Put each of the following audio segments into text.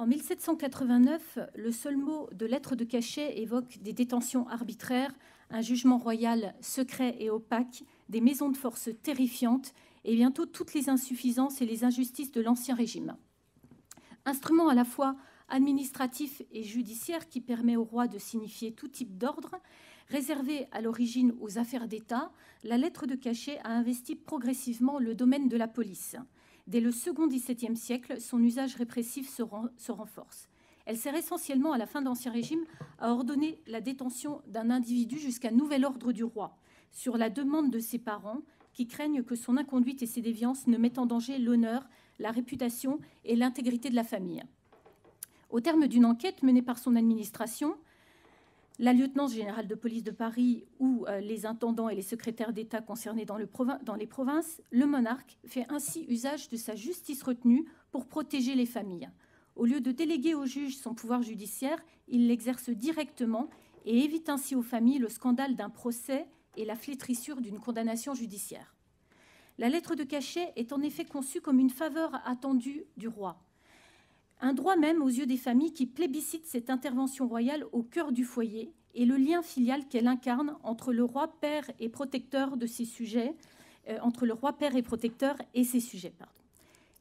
En 1789, le seul mot de lettre de cachet évoque des détentions arbitraires, un jugement royal secret et opaque, des maisons de force terrifiantes et bientôt toutes les insuffisances et les injustices de l'Ancien Régime. Instrument à la fois administratif et judiciaire qui permet au roi de signifier tout type d'ordre, réservé à l'origine aux affaires d'État, la lettre de cachet a investi progressivement le domaine de la police. Dès le second XVIIe siècle, son usage répressif se renforce. Elle sert essentiellement, à la fin de l'Ancien Régime, à ordonner la détention d'un individu jusqu'à nouvel ordre du roi, sur la demande de ses parents, qui craignent que son inconduite et ses déviances ne mettent en danger l'honneur, la réputation et l'intégrité de la famille. Au terme d'une enquête menée par son administration, la lieutenance générale de police de Paris ou les intendants et les secrétaires d'État concernés dans les provinces, le monarque fait ainsi usage de sa justice retenue pour protéger les familles. Au lieu de déléguer au juge son pouvoir judiciaire, il l'exerce directement et évite ainsi aux familles le scandale d'un procès et la flétrissure d'une condamnation judiciaire. La lettre de cachet est en effet conçue comme une faveur attendue du roi. Un droit même aux yeux des familles qui plébiscitent cette intervention royale au cœur du foyer et le lien filial qu'elle incarne entre le roi père et protecteur de ses sujets, entre le roi père et protecteur et ses sujets.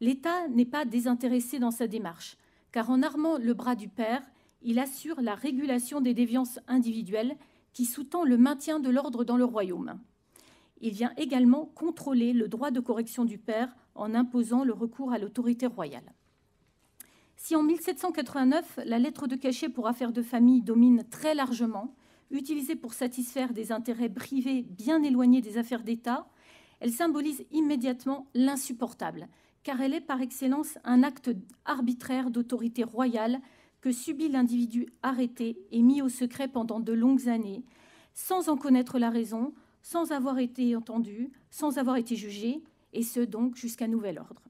L'État n'est pas désintéressé dans sa démarche, car en armant le bras du père, il assure la régulation des déviances individuelles qui sous-tend le maintien de l'ordre dans le royaume. Il vient également contrôler le droit de correction du père en imposant le recours à l'autorité royale. Si en 1789, la lettre de cachet pour affaires de famille domine très largement, utilisée pour satisfaire des intérêts privés bien éloignés des affaires d'État, elle symbolise immédiatement l'insupportable, car elle est par excellence un acte arbitraire d'autorité royale que subit l'individu arrêté et mis au secret pendant de longues années, sans en connaître la raison, sans avoir été entendu, sans avoir été jugé, et ce donc jusqu'à nouvel ordre.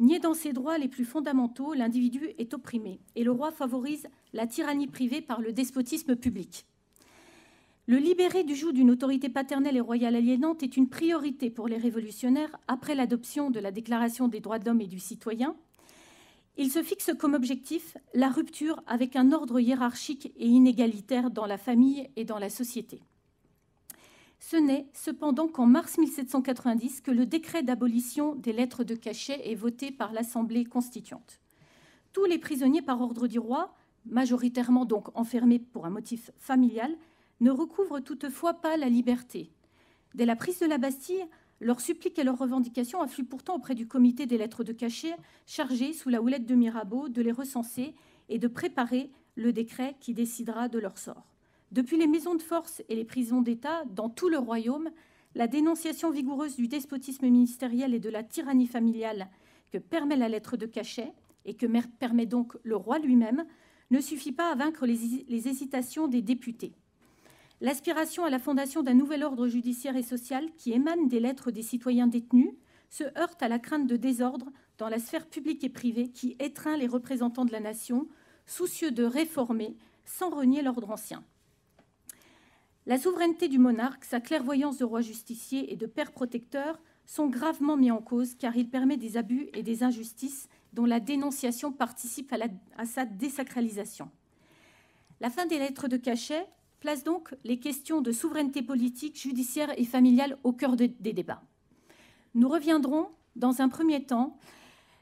Nié dans ses droits les plus fondamentaux, l'individu est opprimé et le roi favorise la tyrannie privée par le despotisme public. Le libérer du joug d'une autorité paternelle et royale aliénante est une priorité pour les révolutionnaires après l'adoption de la Déclaration des droits de l'homme et du citoyen. Il se fixe comme objectif la rupture avec un ordre hiérarchique et inégalitaire dans la famille et dans la société. Ce n'est cependant qu'en mars 1790 que le décret d'abolition des lettres de cachet est voté par l'Assemblée constituante. Tous les prisonniers par ordre du roi, majoritairement donc enfermés pour un motif familial, ne recouvrent toutefois pas la liberté. Dès la prise de la Bastille, leurs suppliques et leurs revendications affluent pourtant auprès du comité des lettres de cachet, chargé, sous la houlette de Mirabeau, de les recenser et de préparer le décret qui décidera de leur sort. Depuis les maisons de force et les prisons d'État, dans tout le royaume, la dénonciation vigoureuse du despotisme ministériel et de la tyrannie familiale que permet la lettre de cachet et que permet donc le roi lui-même ne suffit pas à vaincre les hésitations des députés. L'aspiration à la fondation d'un nouvel ordre judiciaire et social qui émane des lettres des citoyens détenus se heurte à la crainte de désordre dans la sphère publique et privée qui étreint les représentants de la nation, soucieux de réformer sans renier l'ordre ancien. La souveraineté du monarque, sa clairvoyance de roi justicier et de père protecteur sont gravement mis en cause car il permet des abus et des injustices dont la dénonciation participe à sa désacralisation. La fin des lettres de cachet place donc les questions de souveraineté politique, judiciaire et familiale au cœur des débats. Nous reviendrons dans un premier temps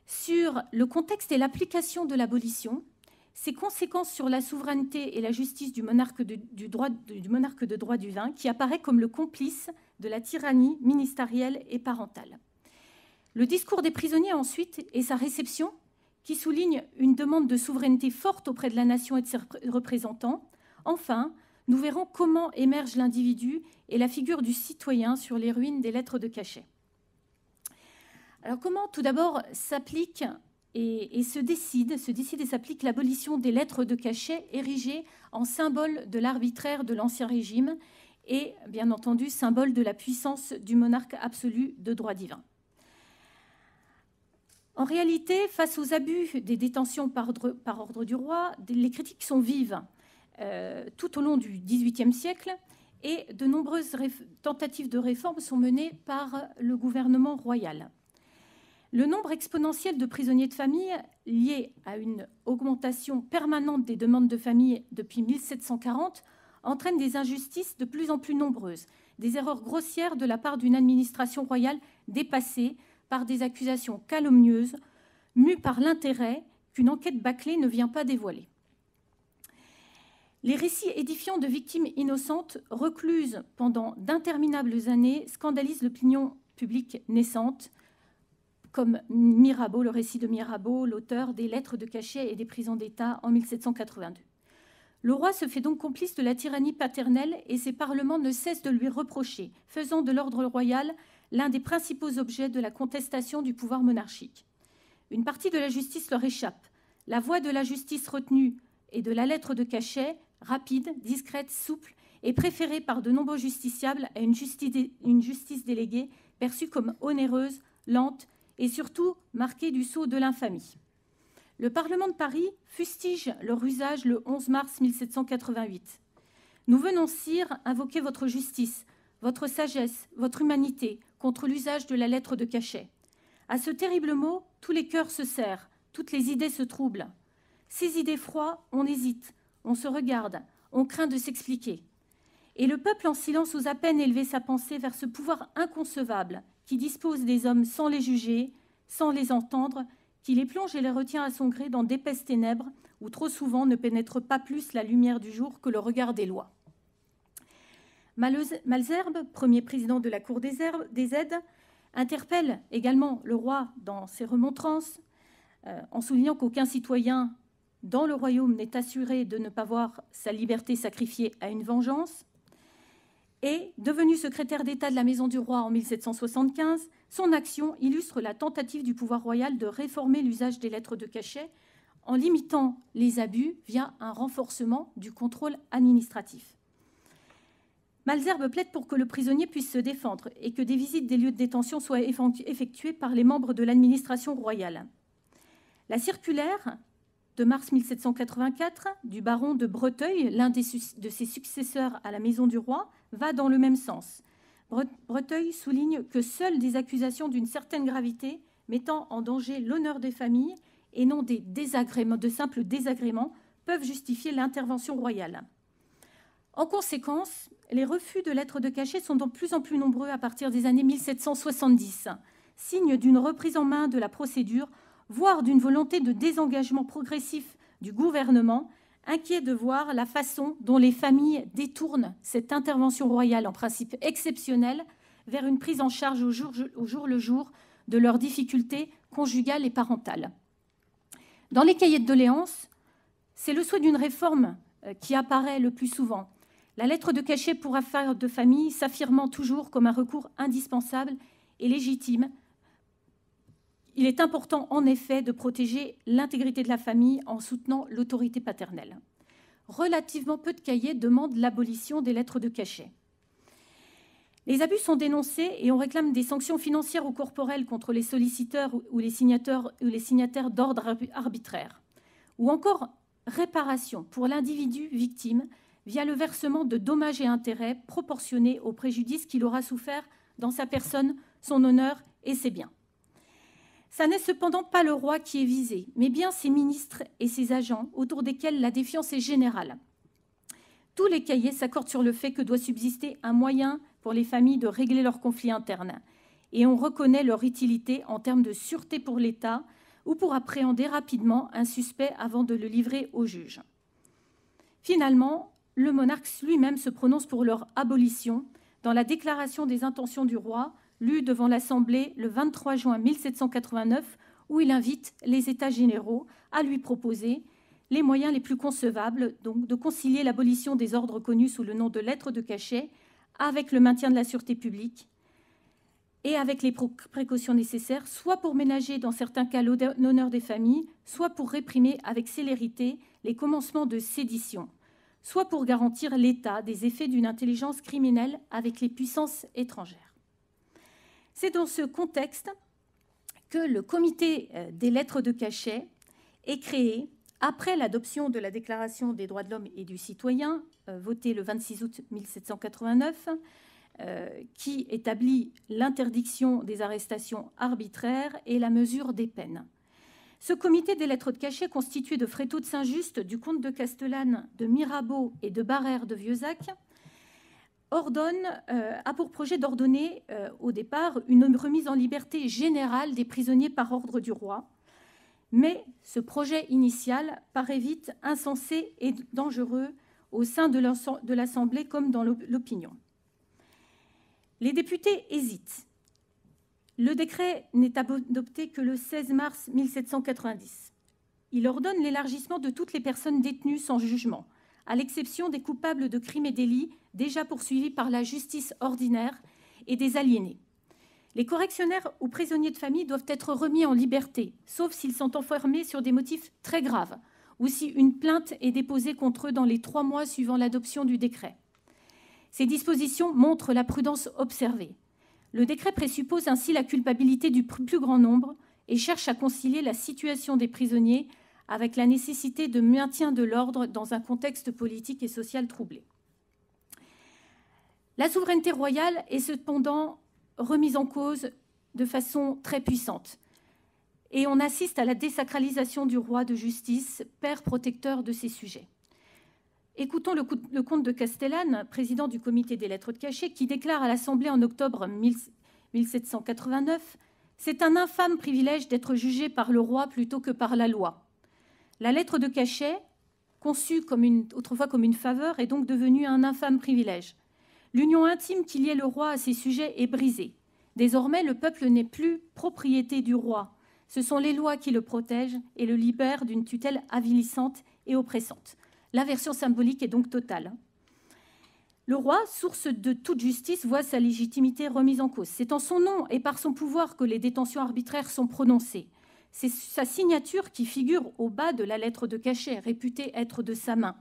sur le contexte et l'application de l'abolition, ses conséquences sur la souveraineté et la justice du monarque de droit du vin, qui apparaît comme le complice de la tyrannie ministérielle et parentale. Le discours des prisonniers ensuite et sa réception, qui souligne une demande de souveraineté forte auprès de la nation et de ses représentants. Enfin, nous verrons comment émerge l'individu et la figure du citoyen sur les ruines des lettres de cachet. Alors comment tout d'abord s'applique et se décide et s'applique l'abolition des lettres de cachet érigées en symbole de l'arbitraire de l'Ancien Régime et, bien entendu, symbole de la puissance du monarque absolu de droit divin. En réalité, face aux abus des détentions par ordre du roi, les critiques sont vives tout au long du XVIIIe siècle et de nombreuses tentatives de réforme sont menées par le gouvernement royal. Le nombre exponentiel de prisonniers de famille, lié à une augmentation permanente des demandes de famille depuis 1740, entraîne des injustices de plus en plus nombreuses, des erreurs grossières de la part d'une administration royale dépassée par des accusations calomnieuses, mues par l'intérêt qu'une enquête bâclée ne vient pas dévoiler. Les récits édifiants de victimes innocentes recluses pendant d'interminables années scandalisent l'opinion publique naissante, comme Mirabeau, le récit de Mirabeau, l'auteur des Lettres de cachet et des prisons d'État en 1782. Le roi se fait donc complice de la tyrannie paternelle et ses parlements ne cessent de lui reprocher, faisant de l'ordre royal l'un des principaux objets de la contestation du pouvoir monarchique. Une partie de la justice leur échappe. La voie de la justice retenue et de la lettre de cachet, rapide, discrète, souple, est préférée par de nombreux justiciables à une justice déléguée perçue comme onéreuse, lente et surtout marquée du sceau de l'infamie. Le Parlement de Paris fustige leur usage le 11 mars 1788. « Nous venons, sire, invoquer votre justice, votre sagesse, votre humanité contre l'usage de la lettre de cachet. À ce terrible mot, tous les cœurs se serrent, toutes les idées se troublent. Ces idées froides, on hésite, on se regarde, on craint de s'expliquer. Et le peuple en silence ose à peine élever sa pensée vers ce pouvoir inconcevable qui dispose des hommes sans les juger, sans les entendre, qui les plonge et les retient à son gré dans d'épaisses ténèbres où trop souvent ne pénètre pas plus la lumière du jour que le regard des lois. » Malesherbes, premier président de la Cour des aides, interpelle également le roi dans ses remontrances, en soulignant qu'aucun citoyen dans le royaume n'est assuré de ne pas voir sa liberté sacrifiée à une vengeance. Et, devenu secrétaire d'État de la Maison du Roi en 1775, son action illustre la tentative du pouvoir royal de réformer l'usage des lettres de cachet en limitant les abus via un renforcement du contrôle administratif. Malesherbes plaide pour que le prisonnier puisse se défendre et que des visites des lieux de détention soient effectuées par les membres de l'administration royale. La circulaire de mars 1784 du baron de Breteuil, l'un de ses successeurs à la Maison du Roi, va dans le même sens. Breteuil souligne que seules des accusations d'une certaine gravité mettant en danger l'honneur des familles et non de simples désagréments peuvent justifier l'intervention royale. En conséquence, les refus de lettres de cachet sont de plus en plus nombreux à partir des années 1770, signe d'une reprise en main de la procédure, voire d'une volonté de désengagement progressif du gouvernement, inquiet de voir la façon dont les familles détournent cette intervention royale en principe exceptionnelle vers une prise en charge au jour le jour de leurs difficultés conjugales et parentales. Dans les cahiers de doléances, c'est le souhait d'une réforme qui apparaît le plus souvent. La lettre de cachet pour affaires de famille s'affirmant toujours comme un recours indispensable et légitime. Il est important, en effet, de protéger l'intégrité de la famille en soutenant l'autorité paternelle. Relativement peu de cahiers demandent l'abolition des lettres de cachet. Les abus sont dénoncés et on réclame des sanctions financières ou corporelles contre les solliciteurs ou les signataires d'ordre arbitraire, ou encore réparation pour l'individu victime via le versement de dommages et intérêts proportionnés au préjudice qu'il aura souffert dans sa personne, son honneur et ses biens. Ça n'est cependant pas le roi qui est visé, mais bien ses ministres et ses agents, autour desquels la défiance est générale. Tous les cahiers s'accordent sur le fait que doit subsister un moyen pour les familles de régler leurs conflits internes, et on reconnaît leur utilité en termes de sûreté pour l'État ou pour appréhender rapidement un suspect avant de le livrer au juge. Finalement, le monarque lui-même se prononce pour leur abolition dans la déclaration des intentions du roi, lu devant l'Assemblée le 23 juin 1789, où il invite les États généraux à lui proposer les moyens les plus concevables, donc de concilier l'abolition des ordres connus sous le nom de lettres de cachet avec le maintien de la sûreté publique et avec les précautions nécessaires, soit pour ménager dans certains cas l'honneur des familles, soit pour réprimer avec célérité les commencements de sédition, soit pour garantir l'état des effets d'une intelligence criminelle avec les puissances étrangères. C'est dans ce contexte que le comité des lettres de cachet est créé après l'adoption de la Déclaration des droits de l'homme et du citoyen, votée le 26 août 1789, qui établit l'interdiction des arrestations arbitraires et la mesure des peines. Ce comité des lettres de cachet, constitué de Fréteau de Saint-Just, du comte de Castellane, de Mirabeau et de Barrère de Vieuzac, a pour projet d'ordonner au départ une remise en liberté générale des prisonniers par ordre du roi. Mais ce projet initial paraît vite insensé et dangereux au sein de l'Assemblée comme dans l'opinion. Les députés hésitent. Le décret n'est adopté que le 16 mars 1790. Il ordonne l'élargissement de toutes les personnes détenues sans jugement, à l'exception des coupables de crimes et délits déjà poursuivis par la justice ordinaire et des aliénés. Les correctionnaires ou prisonniers de famille doivent être remis en liberté, sauf s'ils sont enfermés sur des motifs très graves ou si une plainte est déposée contre eux dans les 3 mois suivant l'adoption du décret. Ces dispositions montrent la prudence observée. Le décret présuppose ainsi la culpabilité du plus grand nombre et cherche à concilier la situation des prisonniers avec la nécessité de maintien de l'ordre dans un contexte politique et social troublé. La souveraineté royale est cependant remise en cause de façon très puissante. Et on assiste à la désacralisation du roi de justice, père protecteur de ses sujets. Écoutons le comte de Castellane, président du comité des lettres de cachet, qui déclare à l'Assemblée en octobre 1789 « C'est un infâme privilège d'être jugé par le roi plutôt que par la loi. La lettre de cachet, conçue autrefois comme une faveur, est donc devenue un infâme privilège. L'union intime qui liait le roi à ses sujets est brisée. Désormais, le peuple n'est plus propriété du roi. Ce sont les lois qui le protègent et le libèrent d'une tutelle avilissante et oppressante. L'inversion symbolique est donc totale. Le roi, source de toute justice, voit sa légitimité remise en cause. C'est en son nom et par son pouvoir que les détentions arbitraires sont prononcées. C'est sa signature qui figure au bas de la lettre de cachet, réputée être de sa main.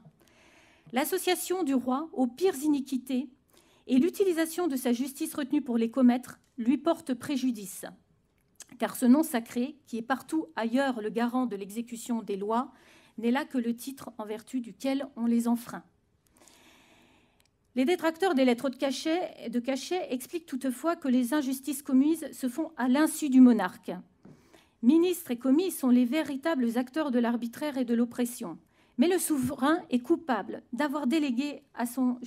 L'association du roi aux pires iniquités et l'utilisation de sa justice retenue pour les commettre lui portent préjudice. Car ce nom sacré, qui est partout ailleurs le garant de l'exécution des lois, n'est là que le titre en vertu duquel on les enfreint. Les détracteurs des lettres de cachet expliquent toutefois que les injustices commises se font à l'insu du monarque. Ministres et commis sont les véritables acteurs de l'arbitraire et de l'oppression. Mais le souverain est coupable d'avoir délégué à son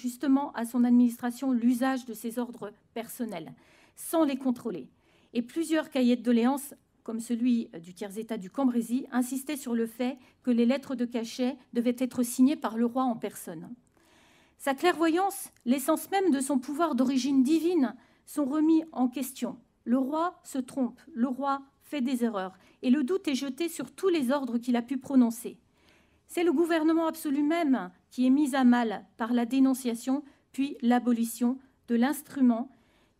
administration l'usage de ses ordres personnels, sans les contrôler. Et plusieurs cahiers de doléances, comme celui du tiers-état du Cambrésis, insistaient sur le fait que les lettres de cachet devaient être signées par le roi en personne. Sa clairvoyance, l'essence même de son pouvoir d'origine divine, sont remis en question. Le roi se trompe, le roi fait des erreurs, et le doute est jeté sur tous les ordres qu'il a pu prononcer. C'est le gouvernement absolu même qui est mis à mal par la dénonciation, puis l'abolition de l'instrument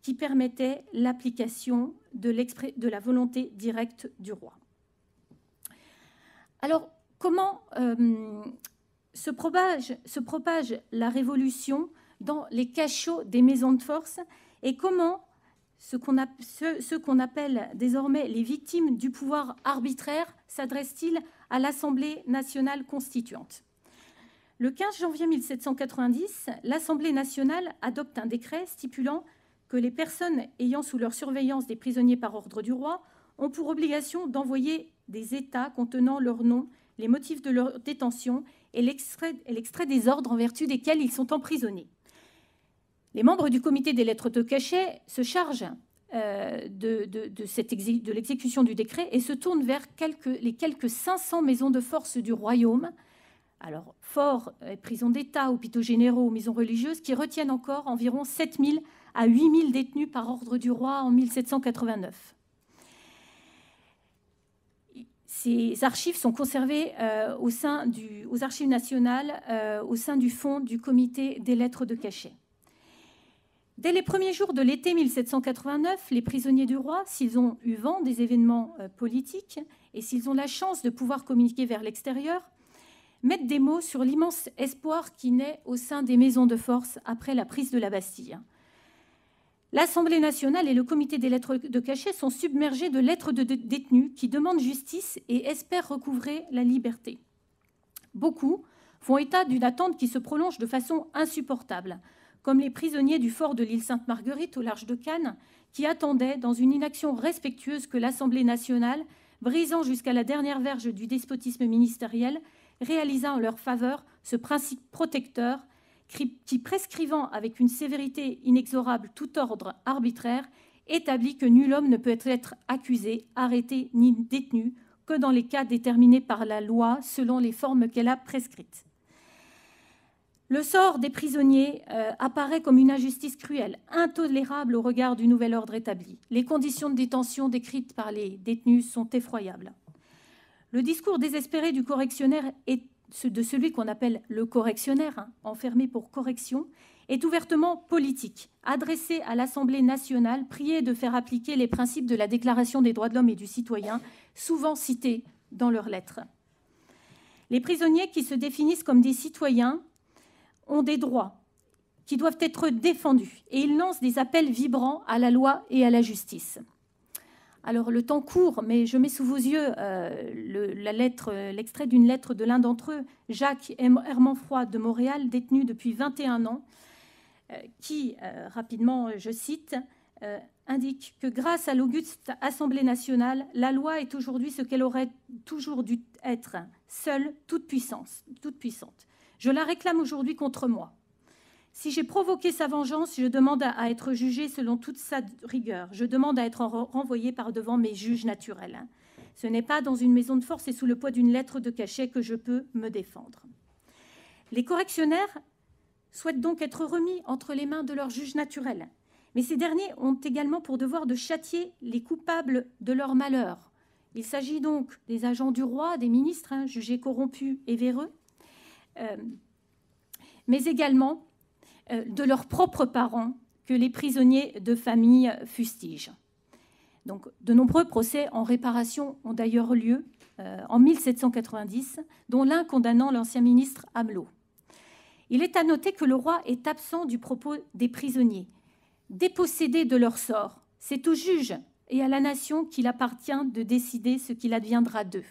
qui permettait l'application de la volonté directe du roi. Alors, comment se propage la révolution dans les cachots des maisons de force et comment ce qu'on appelle désormais les victimes du pouvoir arbitraire s'adressent-ils à l'Assemblée nationale constituante? Le 15 janvier 1790, l'Assemblée nationale adopte un décret stipulant que les personnes ayant sous leur surveillance des prisonniers par ordre du roi ont pour obligation d'envoyer des états contenant leur nom, les motifs de leur détention et l'extrait des ordres en vertu desquels ils sont emprisonnés. Les membres du comité des lettres de cachet se chargent de l'exécution du décret et se tournent vers les quelques 500 maisons de force du royaume, alors forts, prisons d'État, hôpitaux généraux, maisons religieuses, qui retiennent encore environ 7 000 à 8 000 détenus par ordre du roi en 1789. Ces archives sont conservées aux Archives nationales, au sein du fonds du comité des lettres de cachet. Dès les premiers jours de l'été 1789, les prisonniers du roi, s'ils ont eu vent des événements politiques et s'ils ont la chance de pouvoir communiquer vers l'extérieur, mettent des mots sur l'immense espoir qui naît au sein des maisons de force après la prise de la Bastille. L'Assemblée nationale et le comité des lettres de cachet sont submergés de lettres de détenus qui demandent justice et espèrent recouvrer la liberté. Beaucoup font état d'une attente qui se prolonge de façon insupportable. comme les prisonniers du fort de l'île Sainte-Marguerite au large de Cannes, qui attendaient, dans une inaction respectueuse, que l'Assemblée nationale, brisant jusqu'à la dernière verge du despotisme ministériel, réalisa en leur faveur ce principe protecteur qui, prescrivant avec une sévérité inexorable tout ordre arbitraire, établit que nul homme ne peut être accusé, arrêté ni détenu que dans les cas déterminés par la loi selon les formes qu'elle a prescrites. Le sort des prisonniers apparaît comme une injustice cruelle, intolérable au regard du nouvel ordre établi. Les conditions de détention décrites par les détenus sont effroyables. Le discours désespéré du correctionnaire et de celui qu'on appelle le correctionnaire, enfermé pour correction, est ouvertement politique, adressé à l'Assemblée nationale, priée de faire appliquer les principes de la Déclaration des droits de l'homme et du citoyen, souvent cités dans leurs lettres. Les prisonniers qui se définissent comme des citoyens ont des droits qui doivent être défendus et ils lancent des appels vibrants à la loi et à la justice. Alors, le temps court, mais je mets sous vos yeux l'extrait d'une lettre de l'un d'entre eux, Jacques Hermanfroy de Montréal, détenu depuis 21 ans, qui, rapidement, je cite, indique que grâce à l'auguste Assemblée nationale, la loi est aujourd'hui ce qu'elle aurait toujours dû être, seule, toute puissante. Je la réclame aujourd'hui contre moi. Si j'ai provoqué sa vengeance, je demande à être jugé selon toute sa rigueur. Je demande à être renvoyé par devant mes juges naturels. Ce n'est pas dans une maison de force et sous le poids d'une lettre de cachet que je peux me défendre. Les correctionnaires souhaitent donc être remis entre les mains de leurs juges naturels. Mais ces derniers ont également pour devoir de châtier les coupables de leur malheur. Il s'agit donc des agents du roi, des ministres, jugés corrompus et véreux, mais également de leurs propres parents que les prisonniers de famille fustigent. Donc, de nombreux procès en réparation ont d'ailleurs lieu en 1790, dont l'un condamnant l'ancien ministre Amelot. Il est à noter que le roi est absent du propos des prisonniers. Dépossédés de leur sort, c'est aux juges et à la nation qu'il appartient de décider ce qu'il adviendra d'eux.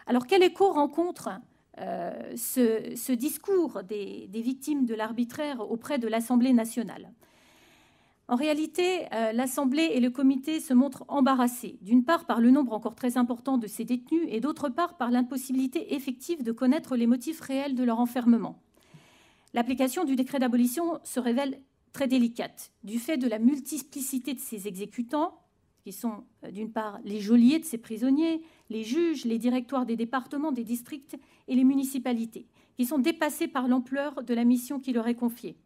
Alors, quel écho rencontre ce discours des victimes de l'arbitraire auprès de l'Assemblée nationale? En réalité, l'Assemblée et le comité se montrent embarrassés, d'une part par le nombre encore très important de ces détenus et d'autre part par l'impossibilité effective de connaître les motifs réels de leur enfermement. L'application du décret d'abolition se révèle très délicate, du fait de la multiplicité de ces exécutants, qui sont d'une part les geôliers de ces prisonniers, les juges, les directoires des départements, des districts et les municipalités, qui sont dépassés par l'ampleur de la mission qui leur est confiée.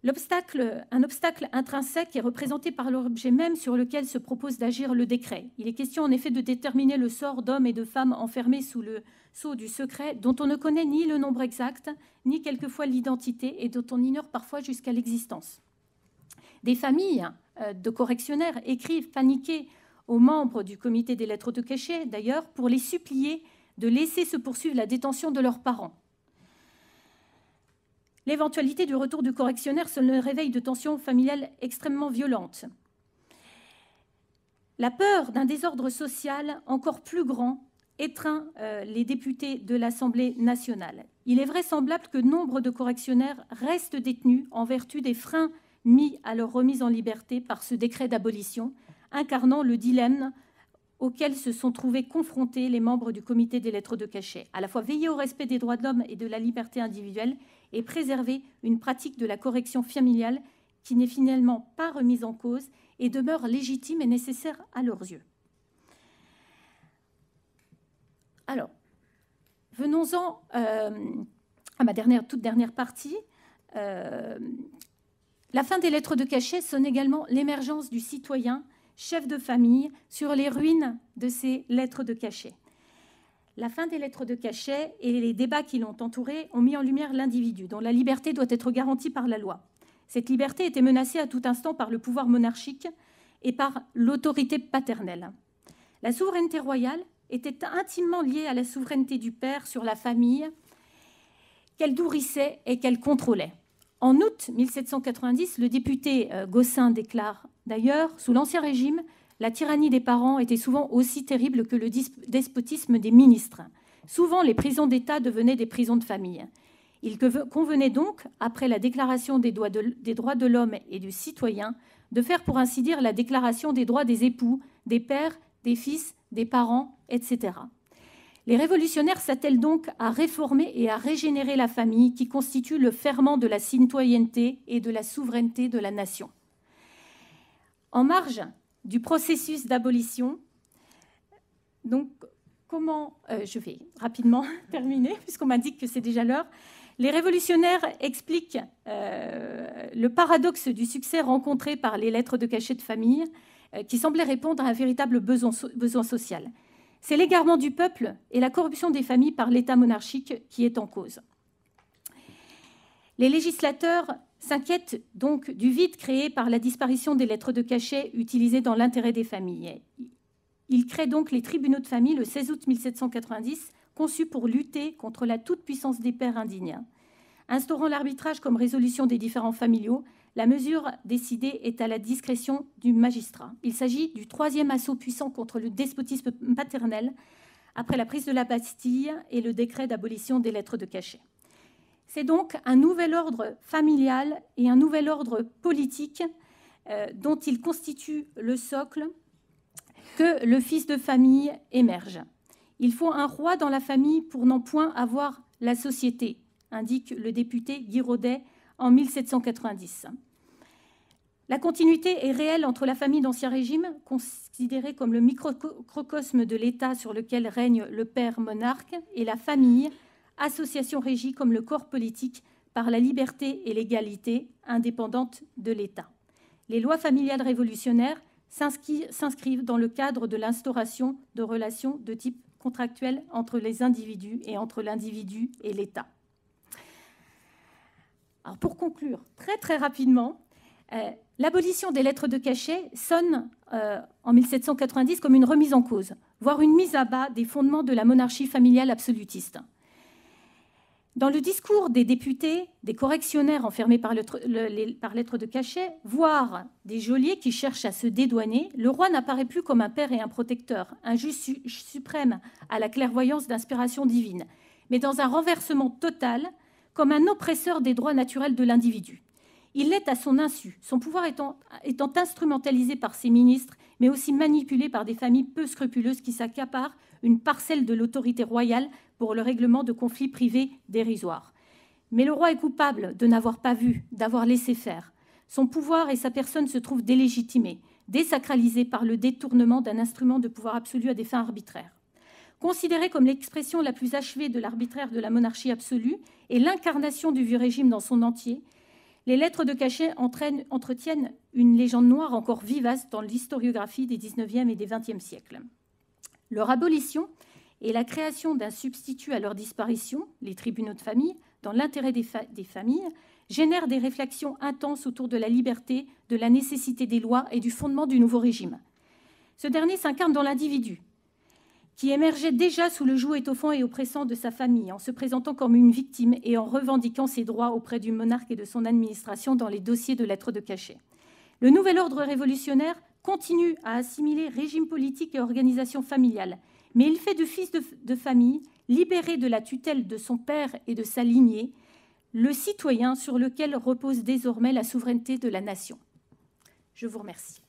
Un obstacle intrinsèque est représenté par l'objet même sur lequel se propose d'agir le décret. Il est question en effet de déterminer le sort d'hommes et de femmes enfermés sous le sceau du secret, dont on ne connaît ni le nombre exact, ni quelquefois l'identité, et dont on ignore parfois jusqu'à l'existence. Des familles de correctionnaires écrivent paniqués aux membres du comité des lettres de cachet, d'ailleurs, pour les supplier de laisser se poursuivre la détention de leurs parents. L'éventualité du retour du correctionnaire sonne le réveil de tensions familiales extrêmement violentes. La peur d'un désordre social encore plus grand étreint les députés de l'Assemblée nationale. Il est vraisemblable que nombre de correctionnaires restent détenus en vertu des freins mis à leur remise en liberté par ce décret d'abolition, incarnant le dilemme auquel se sont trouvés confrontés les membres du comité des lettres de cachet, à la fois veiller au respect des droits de l'homme et de la liberté individuelle et préserver une pratique de la correction familiale qui n'est finalement pas remise en cause et demeure légitime et nécessaire à leurs yeux. Alors, venons-en à ma toute dernière partie. La fin des lettres de cachet sonne également l'émergence du citoyen chef de famille sur les ruines de ces lettres de cachet. La fin des lettres de cachet et les débats qui l'ont entouré ont mis en lumière l'individu, dont la liberté doit être garantie par la loi. Cette liberté était menacée à tout instant par le pouvoir monarchique et par l'autorité paternelle. La souveraineté royale était intimement liée à la souveraineté du père sur la famille, qu'elle nourrissait et qu'elle contrôlait. En août 1790, le député Gossin déclare d'ailleurs, sous l'Ancien Régime, la tyrannie des parents était souvent aussi terrible que le despotisme des ministres. Souvent, les prisons d'État devenaient des prisons de famille. Il convenait donc, après la Déclaration des droits de l'homme et du citoyen, de faire, pour ainsi dire, la déclaration des droits des époux, des pères, des fils, des parents, etc. Les révolutionnaires s'attellent donc à réformer et à régénérer la famille qui constitue le ferment de la citoyenneté et de la souveraineté de la nation. En marge du processus d'abolition, donc je vais rapidement terminer puisqu'on m'indique que c'est déjà l'heure. Les révolutionnaires expliquent le paradoxe du succès rencontré par les lettres de cachet de famille qui semblaient répondre à un véritable besoin social. C'est l'égarement du peuple et la corruption des familles par l'État monarchique qui est en cause. Les législateurs s'inquiètent donc du vide créé par la disparition des lettres de cachet utilisées dans l'intérêt des familles. Ils créent donc les tribunaux de famille le 16 août 1790, conçus pour lutter contre la toute-puissance des pères indignes. Instaurant l'arbitrage comme résolution des différends familiaux, la mesure décidée est à la discrétion du magistrat. Il s'agit du troisième assaut puissant contre le despotisme paternel après la prise de la Bastille et le décret d'abolition des lettres de cachet. C'est donc un nouvel ordre familial et un nouvel ordre politique dont il constitue le socle que le fils de famille émerge. Il faut un roi dans la famille pour n'en point avoir la société, indique le député Guy Rodet en 1790. La continuité est réelle entre la famille d'Ancien Régime, considérée comme le microcosme de l'État sur lequel règne le père monarque, et la famille, association régie comme le corps politique par la liberté et l'égalité indépendante de l'État. Les lois familiales révolutionnaires s'inscrivent dans le cadre de l'instauration de relations de type contractuel entre les individus et entre l'individu et l'État. Alors pour conclure très très rapidement, l'abolition des lettres de cachet sonne en 1790 comme une remise en cause, voire une mise à bas des fondements de la monarchie familiale absolutiste. Dans le discours des députés, des correctionnaires enfermés par lettres de cachet, voire des geôliers qui cherchent à se dédouaner, le roi n'apparaît plus comme un père et un protecteur, un juge suprême à la clairvoyance d'inspiration divine, mais dans un renversement total, comme un oppresseur des droits naturels de l'individu. Il l'est à son insu, son pouvoir étant instrumentalisé par ses ministres, mais aussi manipulé par des familles peu scrupuleuses qui s'accaparent une parcelle de l'autorité royale pour le règlement de conflits privés dérisoires. Mais le roi est coupable de n'avoir pas vu, d'avoir laissé faire. Son pouvoir et sa personne se trouvent délégitimés, désacralisés par le détournement d'un instrument de pouvoir absolu à des fins arbitraires. Considéré comme l'expression la plus achevée de l'arbitraire de la monarchie absolue et l'incarnation du vieux régime dans son entier, les lettres de cachet entretiennent une légende noire encore vivace dans l'historiographie des XIXe et des XXe siècles. Leur abolition et la création d'un substitut à leur disparition, les tribunaux de famille, dans l'intérêt des familles, génèrent des réflexions intenses autour de la liberté, de la nécessité des lois et du fondement du nouveau régime. Ce dernier s'incarne dans l'individu, qui émergeait déjà sous le joug étoffant et oppressant de sa famille, en se présentant comme une victime et en revendiquant ses droits auprès du monarque et de son administration dans les dossiers de lettres de cachet. Le nouvel ordre révolutionnaire continue à assimiler régime politique et organisation familiale, mais il fait de fils de famille, libéré de la tutelle de son père et de sa lignée, le citoyen sur lequel repose désormais la souveraineté de la nation. Je vous remercie.